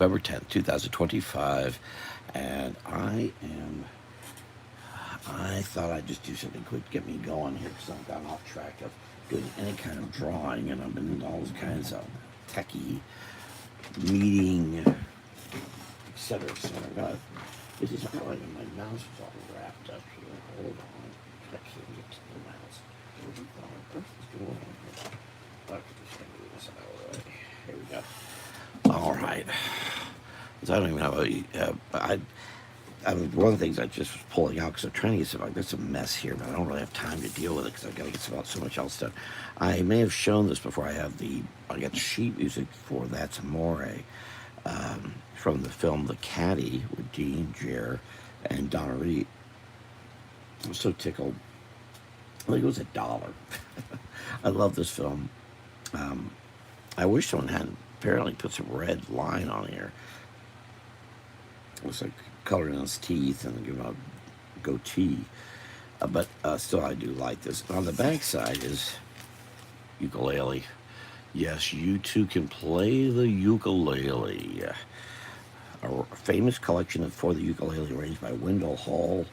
November 10th, 2025, and I thought I'd just do something quick to get me going here because I've gone off track of doing any kind of drawing, and I've been in all kinds of techie meeting, etc. etc. This is not like my mouse is all wrapped up here. Hold on. I can't get to the mouse. What the earth is going on here? Okay, just gonna move this out of the way. Here we go. All right. So I don't even know. I mean, one of the things I just was pulling out because I'm trying to get some. I've got some mess here, but I don't really have time to deal with it because I've got to get so much else done. I may have shown this before. I got sheet music for That's Amore, from the film The Caddy with Dean, Jer, and Donna Reed. I'm so tickled. I think it was $1. I love this film. I wish someone had apparently put some red line on here. It was like coloring in his teeth and give him a goatee. But still, I do like this. On the back side is ukulele. Yes, you too can play the ukulele. A famous collection for the ukulele arranged by Wendell Hall,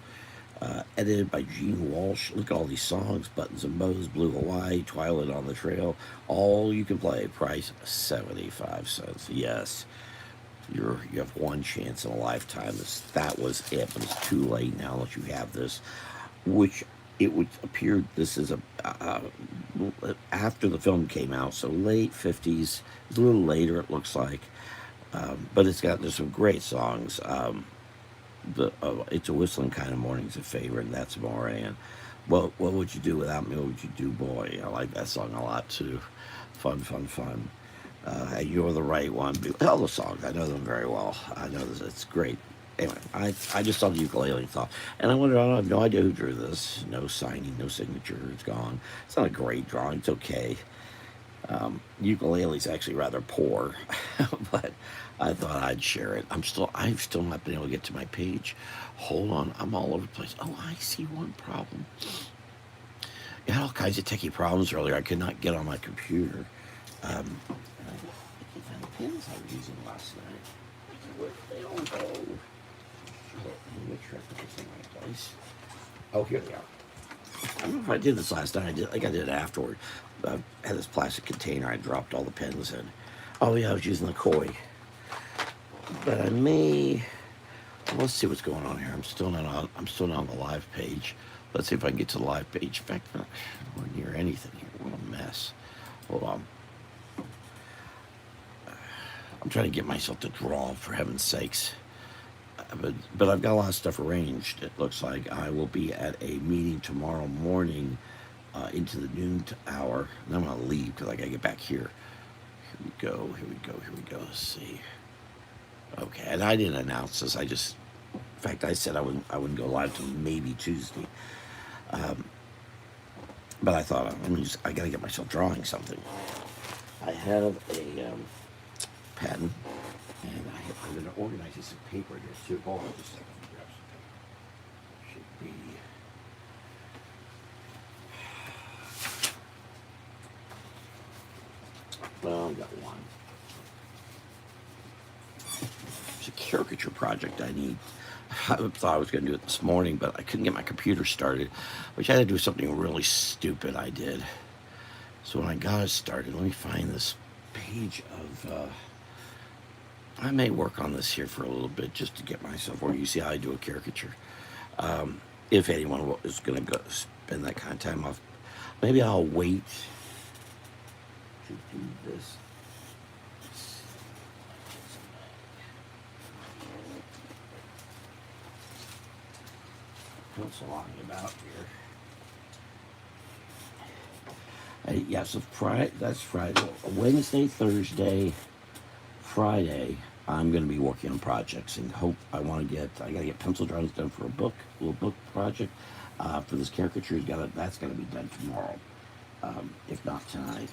edited by Gene Walsh. Look at all these songs: Buttons and Bows, Blue Hawaii, Twilight on the Trail. All you can play. Price 75 cents. Yes, you have one chance in a lifetime. That was it, but it's too late now that you have this, which it would appear this is after the film came out, so late 50s, a little later it looks like, but there's some great songs. It's a Whistling Kind of Morning's a favorite, and That's More. And what would you do without me? What would you do, boy? I like that song a lot too. Fun, fun, fun. You're the Right One. All the songs, I know them very well. I know this. It's great. Anyway, I just saw the ukulele and thought, and I wondered, I have no idea who drew this. No signing, no signature. It's gone. It's not a great drawing. It's okay. Ukulele's actually rather poor, but I thought I'd share it. I've still not been able to get to my page. Hold on, I'm all over the place. Oh, I see one problem. I had all kinds of techie problems earlier. I could not get on my computer. I can't find the pins I was using last night. Where did they all go? Let me make sure I put this in the right place. Oh, here they are. I don't know if I did this last night. I think I did it afterward. I had this plastic container. I dropped all the pins in. Oh yeah, I was using the koi. But I may. Let's see what's going on here. I'm still not on the live page. Let's see if I can get to the live page. In fact, we're near anything here. What a mess. Hold on. I'm trying to get myself to draw, for heaven's sakes. But I've got a lot of stuff arranged. It looks like I will be at a meeting tomorrow morning into the noon hour. And I'm going to leave because I got to get back here. Here we go. Let's see. Okay, and I didn't announce this. In fact, I said I wouldn't go live till maybe Tuesday. But I thought, I got to get myself drawing something. I have a pen, and I'm going to organize this in paper here too. Hold on just a second. Grab some paper. Should be. Well, I got one. It's a caricature project I need. I thought I was going to do it this morning, but I couldn't get my computer started, which I had to do something really stupid I did. So when I got it started, let me find this page of. I may work on this here for a little bit just to get myself where you see how I do a caricature. If anyone is going to go spend that kind of time off, maybe I'll wait to do this. Pencil on about here. Yeah, so that's Friday. Wednesday, Thursday, Friday, I'm going to be working on projects and I got to get pencil drawings done for a little book project. For this caricature, that's going to be done tomorrow, if not tonight.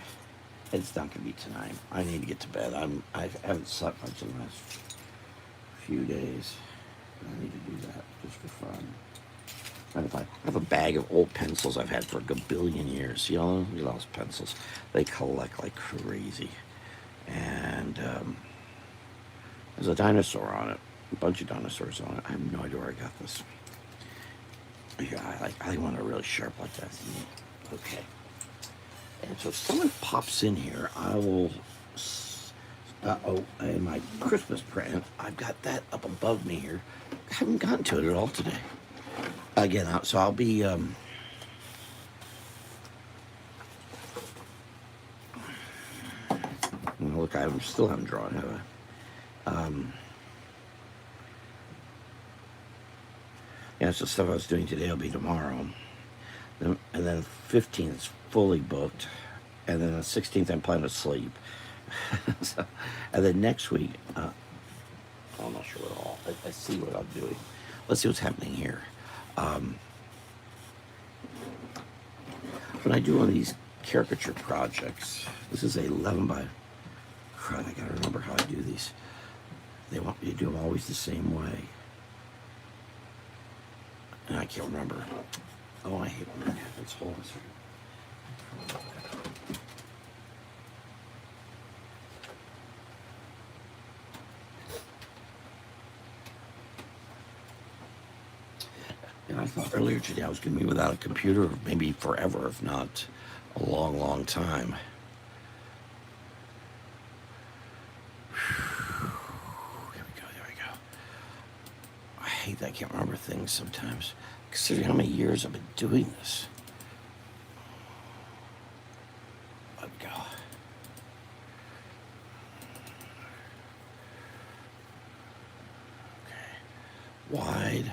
It's not going to be tonight. I need to get to bed. I haven't slept much in the last few days. I need to do that just for fun. I have a bag of old pencils I've had for a billion years. See all those? Look at those pencils. They collect like crazy. And There's a dinosaur on it, a bunch of dinosaurs on it. I have no idea where I got this. Yeah, I want it really sharp like that. Okay. And so if someone pops in here, I will. Oh, and my Christmas present, I've got that up above me here. I haven't gotten to it at all today. Again, so I'll be. Look, I still haven't drawn, have I? Yeah, so stuff I was doing today will be tomorrow. And then 15th is fully booked. And then the 16th, I'm planning to sleep. So, and then next week, I'm not sure at all. I see what I'm doing. Let's see what's happening here. When I do one of these caricature projects, this is a 11 by. Crud, I gotta remember how I do these. They want me to do them always the same way. And I can't remember. Oh, I hate when that happens. Hold on a second. And I thought earlier today I was going to be without a computer, maybe forever, if not a long, long time. There we go. I hate that I can't remember things sometimes, considering how many years I've been doing this. Let me go. Okay. Wide.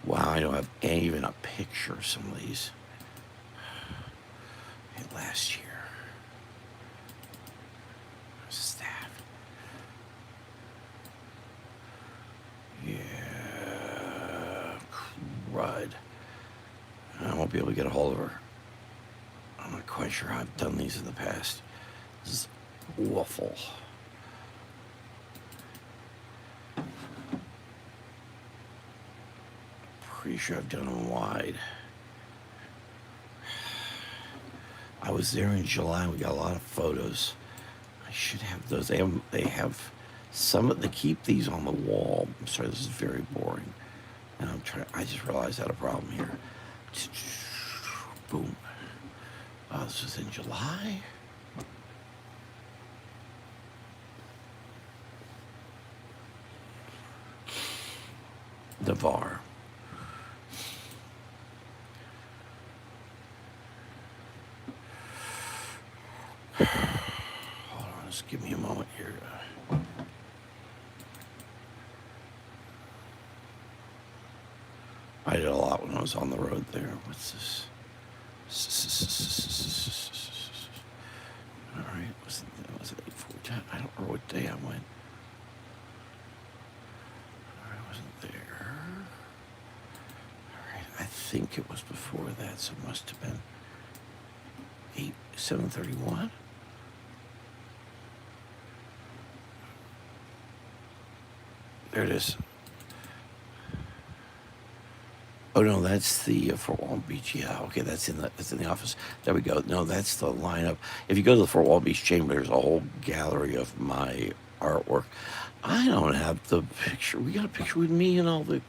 Wow, I don't have even a picture of some of these. Last year. Staff. Yeah. Crud. I won't be able to get a hold of her. I'm not quite sure how I've done these in the past. This is awful. Pretty sure I've done them wide. I was there in July. We got a lot of photos. I should have those. They have some. They keep these on the wall. I'm sorry, this is very boring. And I'm trying. I just realized I had a problem here. Boom. This was in July. The VAR. Hold on, just give me a moment here. I did a lot when I was on the road there. What's this? All right, was it 8:40? I don't remember what day I went. I wasn't there. All right, I think it was before that, so it must have been 7:31. There it is. Oh no, that's the Fort Walton Beach. Yeah, okay, that's in the office. There we go. No, that's the lineup. If you go to the Fort Walton Beach Chamber, there's a whole gallery of my artwork. I don't have the picture. We got a picture with me and all the.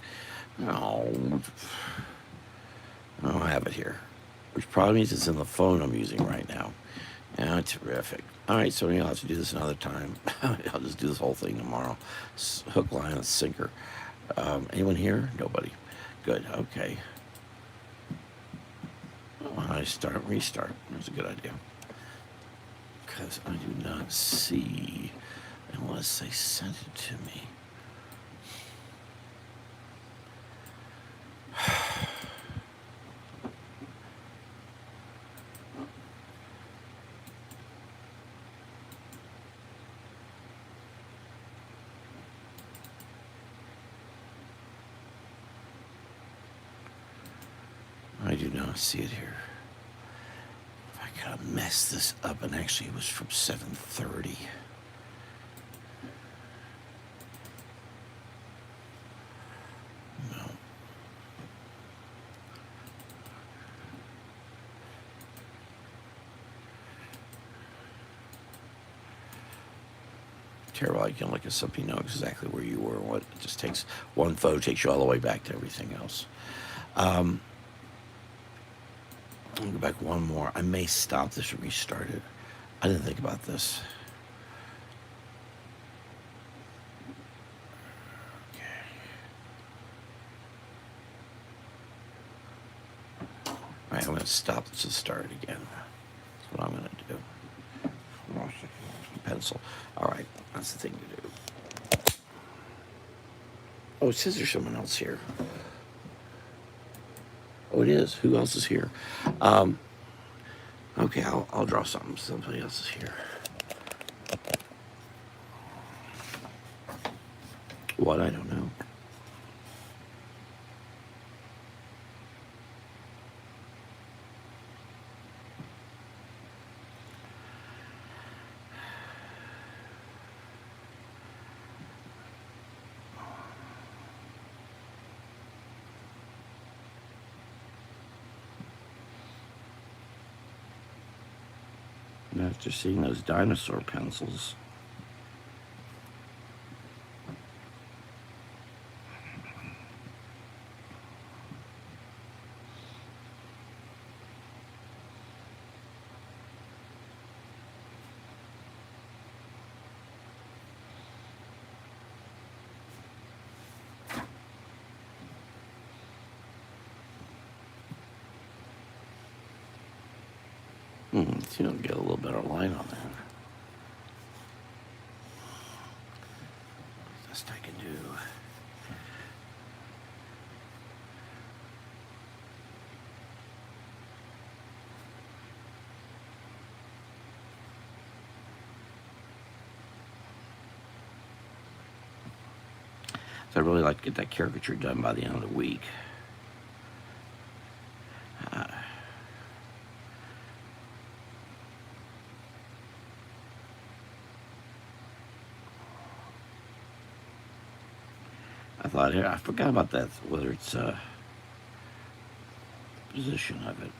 Oh, I have it here, which probably means it's in the phone I'm using right now. Yeah, terrific. All right, so I'll have to do this another time. I'll just do this whole thing tomorrow. Hook, line, and sinker. Anyone here? Nobody. Good. Okay. I start and restart. That's a good idea. Because I do not see unless they sent it to me. I do not see it here. If I gotta mess this up, and actually it was from 7:30. No, terrible. I can look at something, know exactly where you were and what. It just takes one photo, takes you all the way back to everything else. I'll go back one more. I may stop this and restart it. I didn't think about this. All right, I'm going to stop this and start it again. That's what I'm going to do. Pencil. All right, that's the thing to do. Oh, it says there's someone else here. Oh, it is. Who else is here? Okay, I'll draw something. Somebody else is here. What? I don't know. After seeing those dinosaur pencils. See, I'll get a little better line on that. Best I can do. So I'd really like to get that caricature done by the end of the week. I forgot about that, whether it's position of it.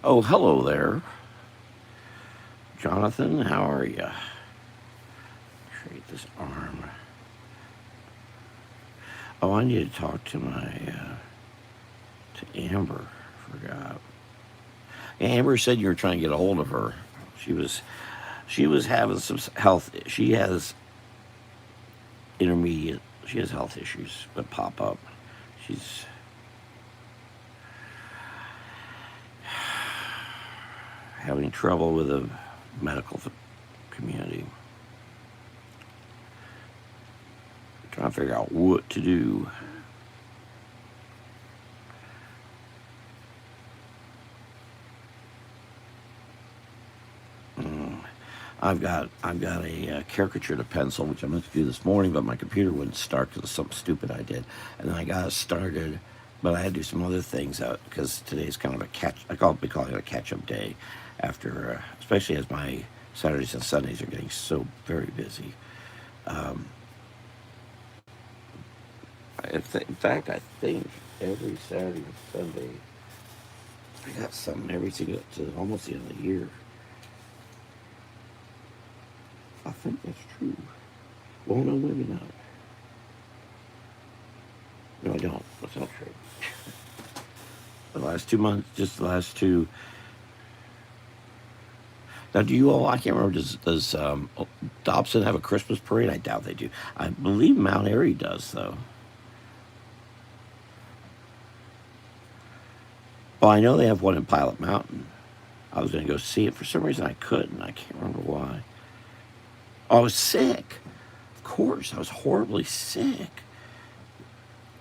Oh, hello there. Jonathan, how are you? Create this arm. Oh, I need to talk to to Amber. Forgot. Amber said you were trying to get a hold of her. She was having some health. She has intermediate She has health issues that pop up. She's having trouble with the medical community. Trying to figure out what to do. I've got a caricature to pencil, which I meant to do this morning, but my computer wouldn't start because of something stupid I did. And then I got it started, but I had to do some other things out because today's kind of a we call it a catch-up day, after, especially as my Saturdays and Sundays are getting so very busy. Um, in fact, I think every Saturday and Sunday I got something every single to almost the end of the year. I think that's true. Well, no, maybe not. No, I don't. That's not true. The last 2 months, just the last two. Now, do you all? I can't remember. Does Dobson have a Christmas parade? I doubt they do. I believe Mount Airy does, though. Well, I know they have one in Pilot Mountain. I was going to go see it. For some reason, I couldn't. I can't remember why. Oh, I was sick. Of course, I was horribly sick.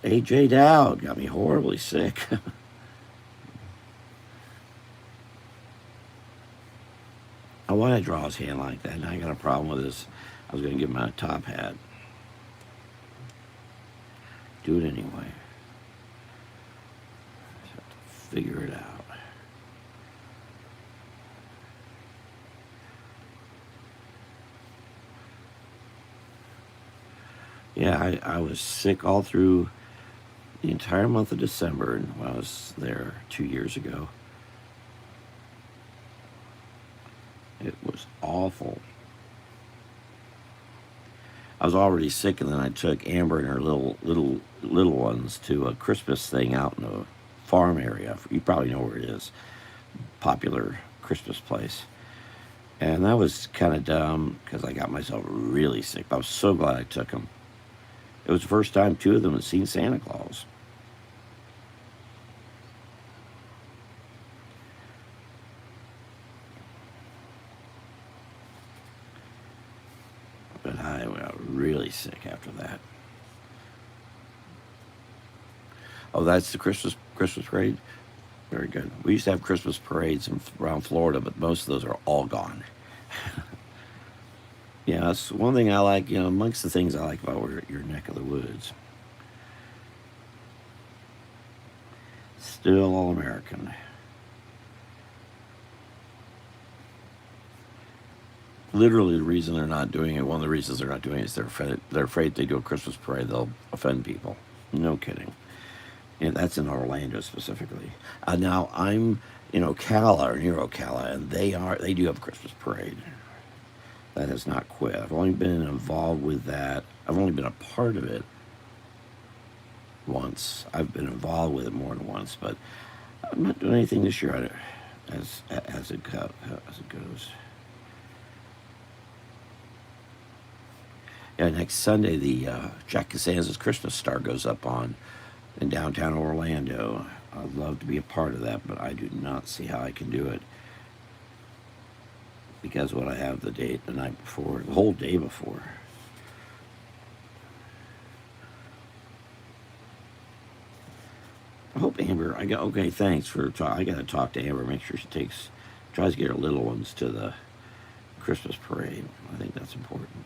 AJ Dowd got me horribly sick. Why did I draw his hand like that? Now I got a problem with this. I was going to give him a top hat. Do it anyway. Just have to figure it out. Yeah, I was sick all through the entire month of December when I was there 2 years ago. It was awful. I was already sick, and then I took Amber and her little ones to a Christmas thing out in a farm area. You probably know where it is. Popular Christmas place. And that was kind of dumb because I got myself really sick. I was so glad I took them. It was the first time two of them had seen Santa Claus. But I got really sick after that. Oh, that's the Christmas parade? Very good. We used to have Christmas parades around Florida, but most of those are all gone. Yeah, that's one thing I like, amongst the things I like about your neck of the woods. Still all American. Literally, the reason they're not doing it, one of the reasons they're not doing it is they're afraid if they do a Christmas parade, they'll offend people. No kidding. And that's in Orlando specifically. Now I'm in Ocala or near Ocala, and they do have a Christmas parade. That has not quit. I've only been involved with that. I've only been a part of it once. I've been involved with it more than once, but I'm not doing anything this year as it goes. Yeah, next Sunday the Jack Costanza's Christmas Star goes up on in downtown Orlando. I'd love to be a part of that, but I do not see how I can do it because what I have the night before, the whole day before. I hope Amber. Okay. Thanks for. I got to talk to Amber. Make sure she tries to get her little ones to the Christmas parade. I think that's important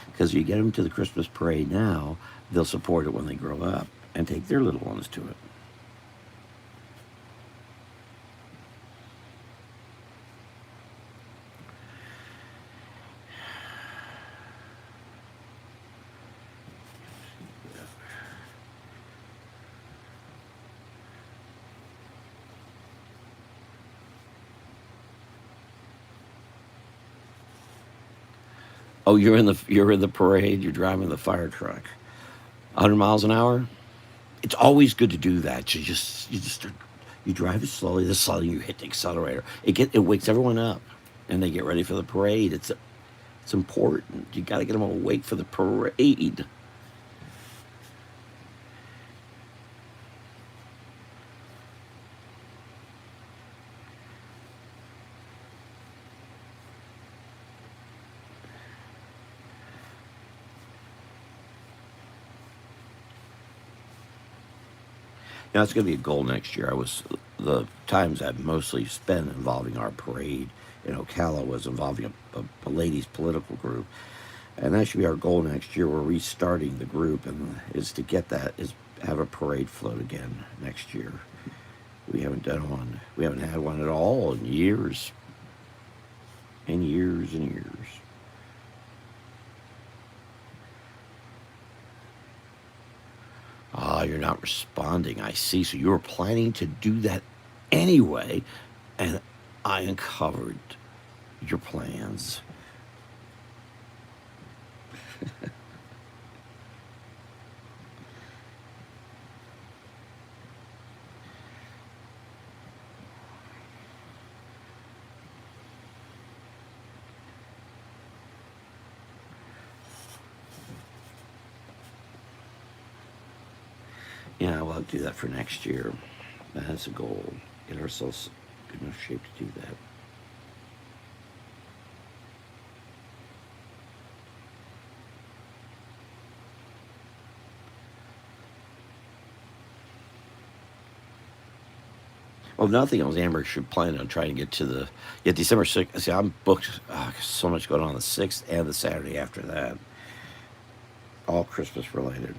because if you get them to the Christmas parade now, they'll support it when they grow up and take their little ones to it. Oh, you're in the parade. You're driving the fire truck, 100 miles an hour. It's always good to do that. You drive it slowly. The slower you hit the accelerator, it wakes everyone up, and they get ready for the parade. It's important. You got to get them awake for the parade. Now, it's going to be a goal next year. The times I've mostly spent involving our parade in Ocala was involving a ladies' political group. And that should be our goal next year. We're restarting the group, and is to get that, is have a parade float again next year. We haven't done one. We haven't had one at all in years and years and years. Ah, you're not responding. I see. So you were planning to do that anyway, and I uncovered your plans. Yeah, we'll do that for next year. That's a goal. Get ourselves in good enough shape to do that. Well, nothing else. Amber should plan on trying to get to December 6th. See, I'm booked. So much going on the 6th and the Saturday after that. All Christmas related.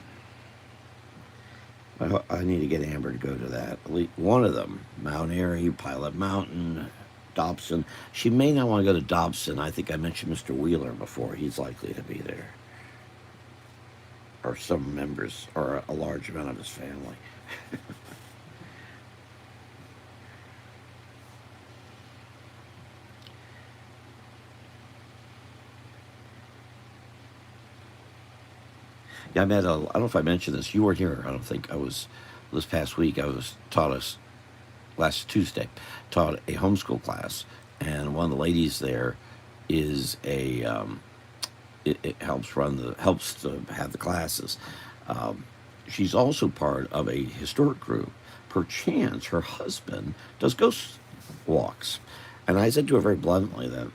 I need to get Amber to go to that. At least one of them. Mount Airy, Pilot Mountain, Dobson. She may not want to go to Dobson. I think I mentioned Mr. Wheeler before. He's likely to be there. Or some members, or a large amount of his family. Yeah, I don't know if I mentioned this. You weren't here. I don't think I was. This past week, taught us last Tuesday, taught a homeschool class, and one of the ladies there is it helps to have the classes. Um, she's also part of a historic group. Perchance her husband does ghost walks, and I said to her very bluntly that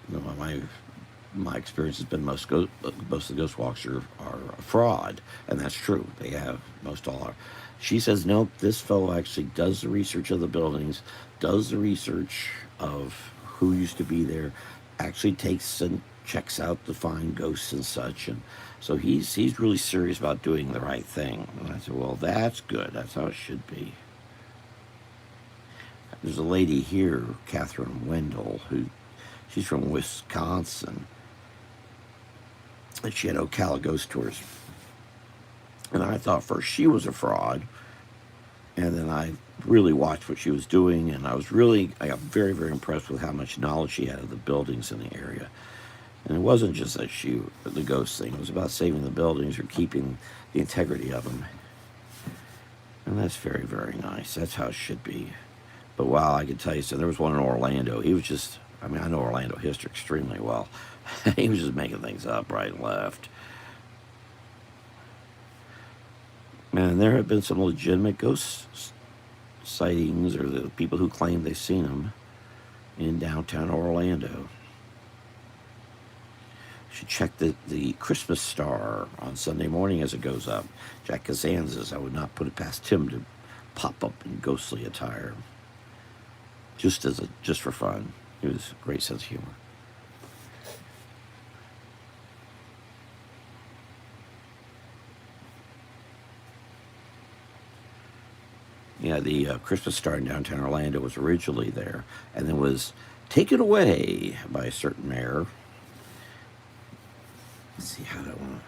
my experience has been most of the ghost walks are a fraud, and that's true. They have, most all are. She says, nope, this fellow actually does the research of the buildings, does the research of who used to be there, actually takes and checks out to find ghosts and such, and so he's really serious about doing the right thing. And I said, well, that's good. That's how it should be. There's a lady here, Catherine Wendell, she's from Wisconsin, and she had Ocala ghost tours. And I thought first she was a fraud, and then I really watched what she was doing, and I got very, very impressed with how much knowledge she had of the buildings in the area. And it wasn't just the ghost thing, it was about saving the buildings or keeping the integrity of them. And that's very, very nice. That's how it should be. But wow, I can tell you, so there was one in Orlando. He was just, I know Orlando history extremely well. He was just making things up right and left. And there have been some legitimate ghost sightings, or the people who claim they've seen them in downtown Orlando. You should check the Christmas star on Sunday morning as it goes up. Jack Kazanzas, I would not put it past him to pop up in ghostly attire. Just for fun. He was a great sense of humor. Yeah, the Christmas star in downtown Orlando was originally there, and then was taken away by a certain mayor. Let's see how do I want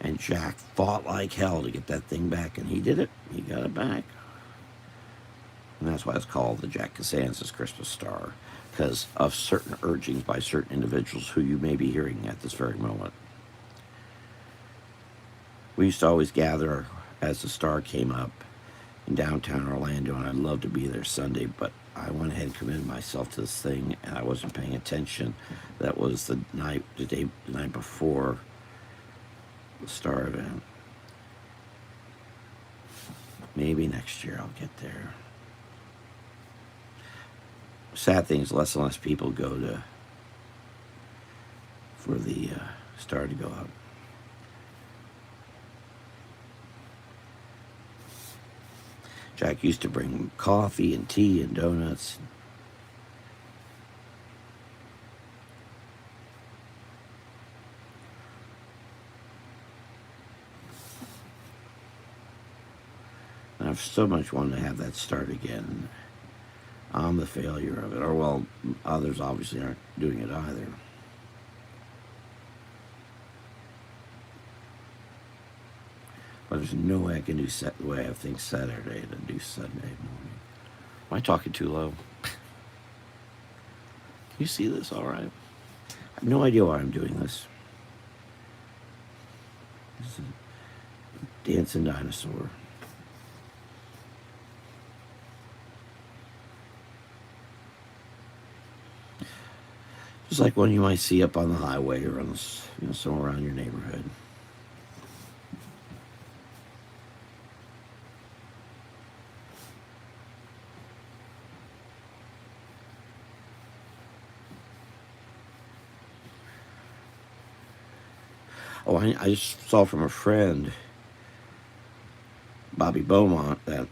to. And Jack fought like hell to get that thing back, and he did it. He got it back. And that's why it's called the Jack Kazanzas Christmas Star, because of certain urgings by certain individuals who you may be hearing at this very moment. We used to always gather as the star came up in downtown Orlando, and I'd love to be there Sunday, but I went ahead and committed myself to this thing, and I wasn't paying attention. That was the night before the star event. Maybe next year I'll get there. Sad thing is, less and less people go for the started to go up. Jack used to bring coffee and tea and donuts. And I've so much wanted to have that start again. I'm the failure of it. Or, well, others obviously aren't doing it either. But there's no way I can do the way I have things Saturday to do Sunday morning. Am I talking too low? Can you see this all right? I have no idea why I'm doing this. This is a dancing dinosaur. Just like one you might see up on the highway or on somewhere around your neighborhood. Oh, I just saw from a friend, Bobby Beaumont, that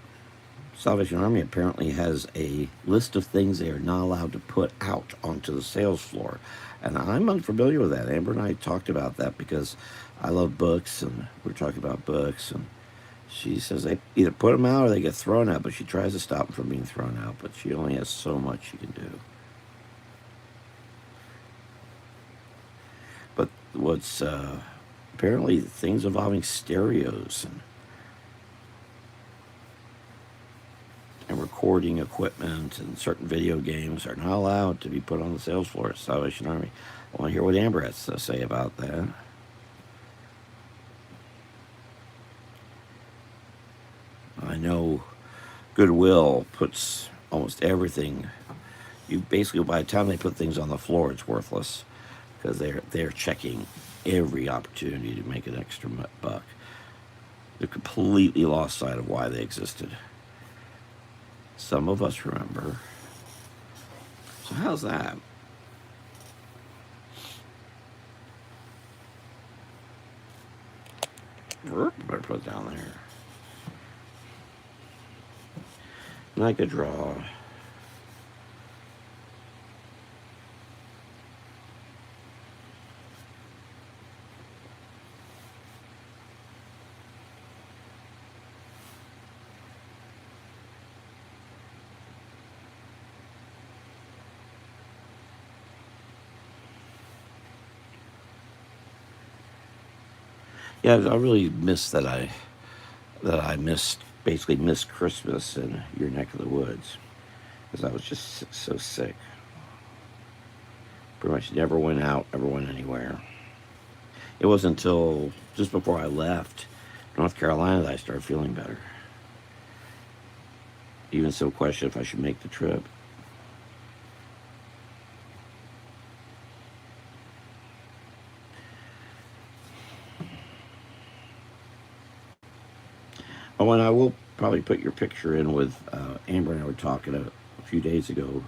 Salvation Army apparently has a list of things they are not allowed to put out onto the sales floor. And I'm unfamiliar with that. Amber and I talked about that because I love books, and we're talking about books. And she says they either put them out or they get thrown out, but she tries to stop them from being thrown out. But she only has so much she can do. But what's apparently things involving stereos and recording equipment and certain video games are not allowed to be put on the sales floor at Salvation Army. I want to hear what Amber has to say about that. I know Goodwill puts almost everything. You basically, by the time they put things on the floor, it's worthless because they're checking every opportunity to make an extra buck. They're completely lost sight of why they existed. Some of us remember. So how's that? Better put it down there. Like a draw. Yeah, I really miss that I basically missed Christmas in your neck of the woods because I was just so sick. Pretty much never went out, never went anywhere. It wasn't until just before I left North Carolina that I started feeling better. Even so, questioned if I should make the trip. Oh, and I will probably put your picture in with Amber and I were talking a few days ago.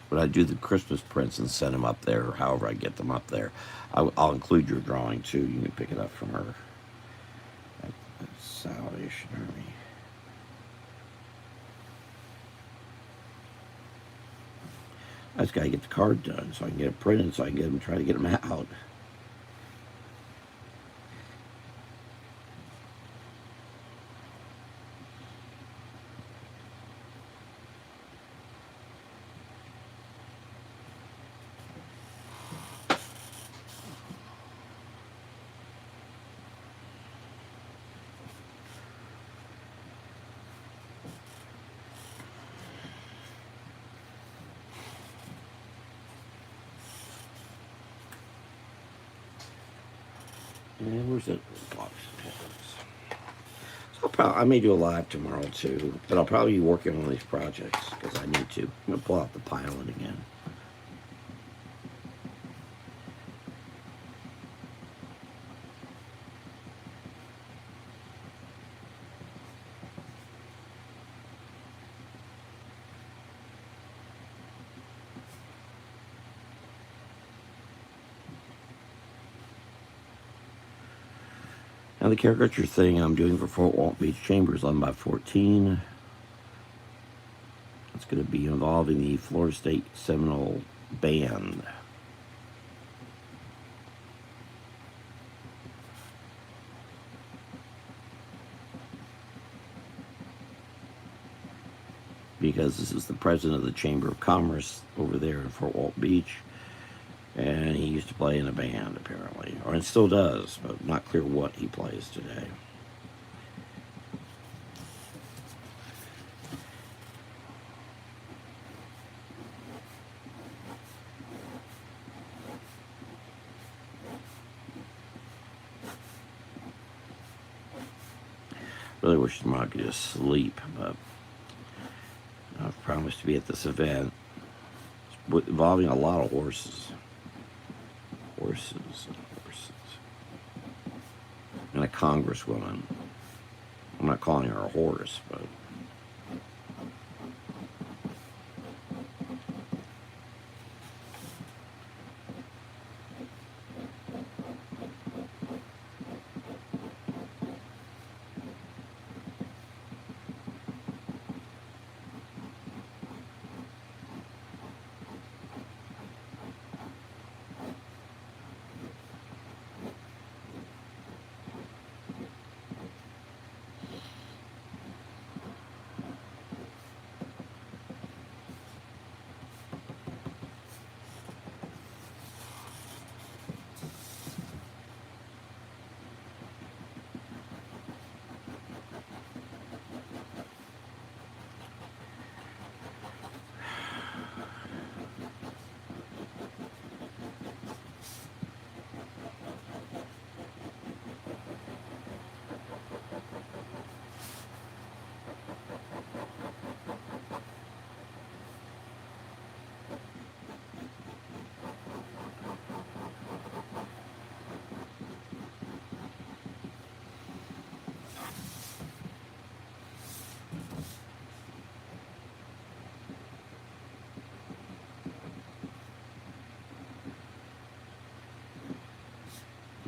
When I do the Christmas prints and send them up there, or however I get them up there, I'll include your drawing too. You can pick it up from her at Salvation Army. I just got to get the card done so I can get it printed so I can try to get them out. And where's the box? So I may do a live tomorrow too, but I'll probably be working on these projects because I need to. I'm gonna pull out the pilot again. Now the caricature thing I'm doing for Fort Walton Beach Chamber is 11 by 14. It's going to be involving the Florida State Seminole Band. Because this is the president of the Chamber of Commerce over there in Fort Walton Beach. And he used to play in a band, apparently. Or it still does, but not clear what he plays today. Really wish tomorrow I could just sleep, but I've promised to be at this event involving a lot of horses. Horses and horses. And a congresswoman. I'm not calling her a horse, but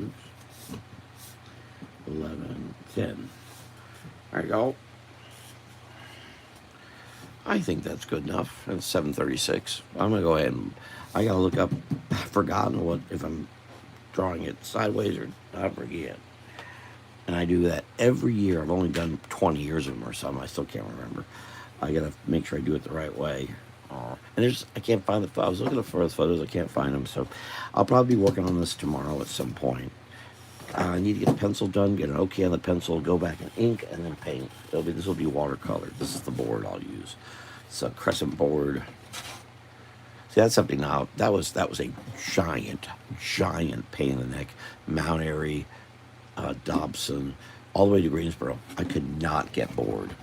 oops. 11, 10. There you go. I think that's good enough. It's 7:36. I'm going to go ahead and I got to look up. I've forgotten what if I'm drawing it sideways or not forget. And I do that every year. I've only done 20 years of them or something. I still can't remember. I got to make sure I do it the right way. And I can't find the. I was looking for the photos. I can't find them. So I'll probably be working on this tomorrow at some point. I need to get a pencil done, get an okay on the pencil, go back and ink, and then paint. This will be watercolor. This is the board I'll use. It's a crescent board. See, that's something now. That was a giant pain in the neck. Mount Airy, Dobson, all the way to Greensboro. I could not get bored.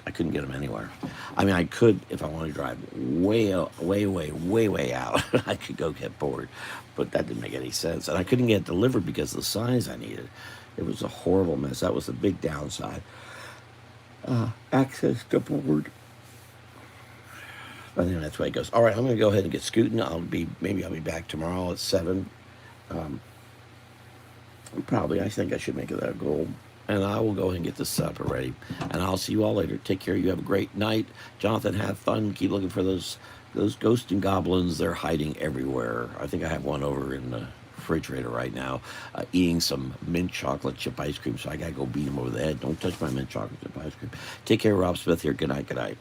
I couldn't get them anywhere. I mean, I could if I wanted to drive way out. I could go get bored, but that didn't make any sense. And I couldn't get it delivered because of the size I needed. It was a horrible mess. That was the big downside. Access to board. I think that's why it goes. All right, I'm going to go ahead and get scooting. Maybe I'll be back tomorrow at 7. I think I should make it that goal. And I will go ahead and get this set up ready. And I'll see you all later. Take care. You have a great night. Jonathan, have fun. Keep looking for those ghosts and goblins. They're hiding everywhere. I think I have one over in the refrigerator right now, eating some mint chocolate chip ice cream. So I got to go beat him over the head. Don't touch my mint chocolate chip ice cream. Take care. Rob Smith here. Good night. Good night.